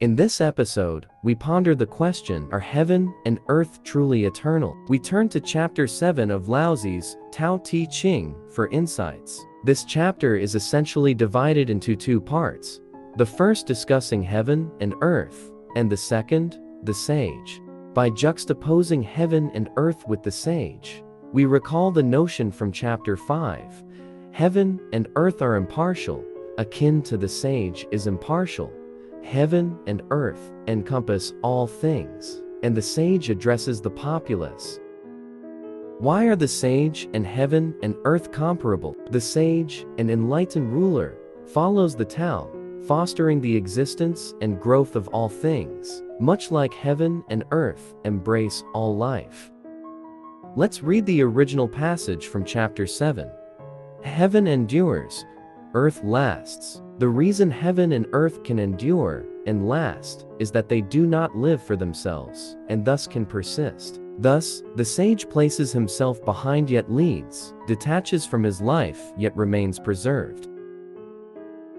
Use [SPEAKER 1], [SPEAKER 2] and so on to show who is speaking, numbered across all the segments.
[SPEAKER 1] In this episode, we ponder the question, are heaven and earth truly eternal? We turn to chapter 7 of Laozi's Tao Te Ching for insights. This chapter is essentially divided into two parts, the first discussing heaven and earth, and the second, the sage. By juxtaposing heaven and earth with the sage, we recall the notion from chapter 5. Heaven and earth are impartial, akin to the sage is impartial. Heaven and earth encompass all things, and the sage addresses the populace. Why are the sage and heaven and earth comparable? The sage, an enlightened ruler, follows the Tao, fostering the existence and growth of all things, much like heaven and earth embrace all life. Let's read the original passage from chapter 7. Heaven endures, earth lasts. The reason heaven and earth can endure and last is that they do not live for themselves, and thus can persist. Thus, the sage places himself behind yet leads, detaches from his life yet remains preserved.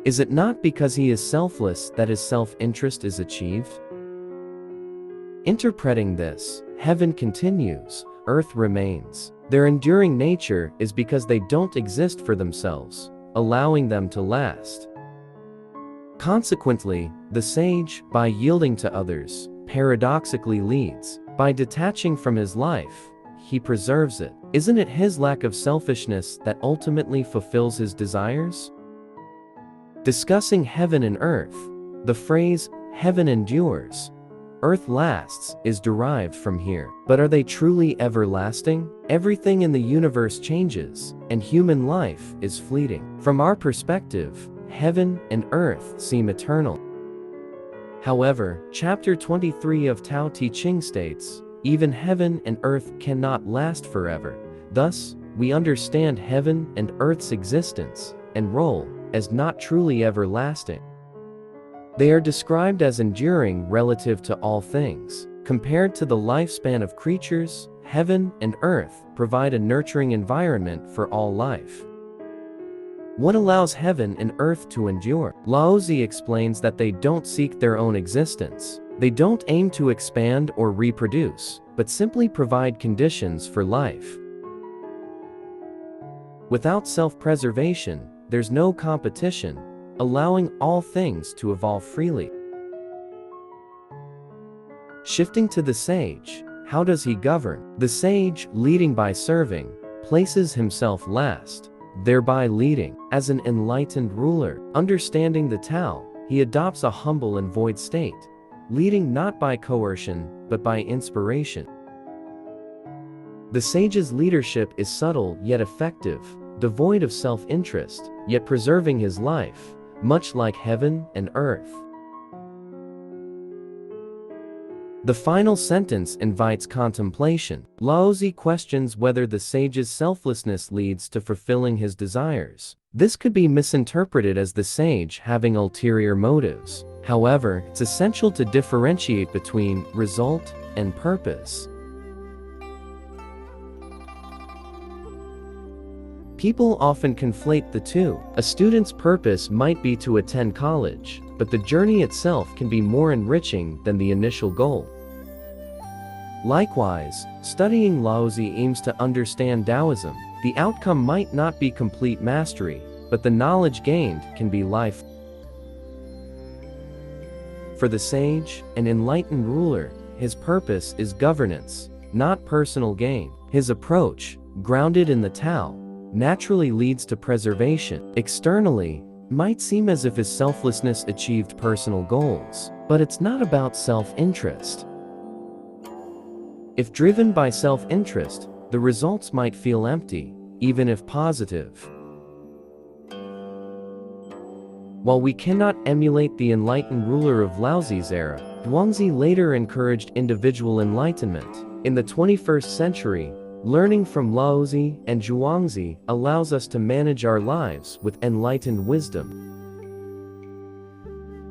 [SPEAKER 1] Is it not because he is selfless that his self-interest is achieved? Interpreting this, heaven continues, earth remains. Their enduring nature is because they don't exist for themselves, allowing them to last. Consequently, the sage, by yielding to others, paradoxically leads. By detaching from his life, he preserves it. Isn't it his lack of selfishness that ultimately fulfills his desires? Discussing heaven and earth, the phrase, heaven endures, earth lasts, is derived from here. But are they truly everlasting? Everything in the universe changes, and human life is fleeting. From our perspective, heaven and earth seem eternal. However, chapter 23 of Tao Te Ching states, even heaven and earth cannot last forever. Thus, we understand heaven and earth's existence and role as not truly everlasting. They are described as enduring relative to all things. Compared to the lifespan of creatures, heaven and earth provide a nurturing environment for all life. What allows heaven and earth to endure? Laozi explains that they don't seek their own existence. They don't aim to expand or reproduce, but simply provide conditions for life. Without self-preservation, there's no competition, allowing all things to evolve freely. Shifting to the sage, how does he govern? The sage, leading by serving, places himself last, thereby leading. As an enlightened ruler, understanding the Tao, he adopts a humble and void state, leading not by coercion, but by inspiration. The sage's leadership is subtle yet effective, devoid of self-interest, yet preserving his life, much like heaven and earth. The final sentence invites contemplation. Laozi questions whether the sage's selflessness leads to fulfilling his desires. This could be misinterpreted as the sage having ulterior motives. However, it's essential to differentiate between result and purpose. People often conflate the two. A student's purpose might be to attend college, but the journey itself can be more enriching than the initial goal. Likewise, studying Laozi aims to understand Taoism. The outcome might not be complete mastery, but the knowledge gained can be life. For the sage, an enlightened ruler, his purpose is governance, not personal gain. His approach, grounded in the Tao, naturally leads to preservation. Externally, it might seem as if his selflessness achieved personal goals, but it's not about self-interest. If driven by self-interest, the results might feel empty, even if positive. While we cannot emulate the enlightened ruler of Laozi's era, Zhuangzi later encouraged individual enlightenment. In the 21st century, learning from Laozi and Zhuangzi allows us to manage our lives with enlightened wisdom.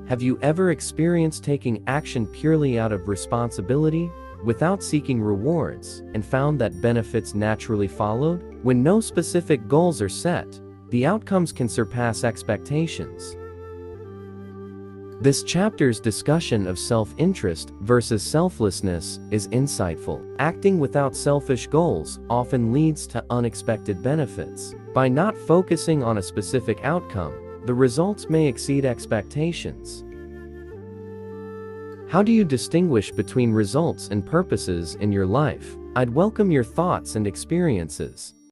[SPEAKER 1] Have you ever experienced taking action purely out of responsibility, without seeking rewards, and found that benefits naturally followed? When no specific goals are set, the outcomes can surpass expectations. This chapter's discussion of self-interest versus selflessness is insightful. Acting without selfish goals often leads to unexpected benefits. By not focusing on a specific outcome, the results may exceed expectations. How do you distinguish between results and purposes in your life? I'd welcome your thoughts and experiences.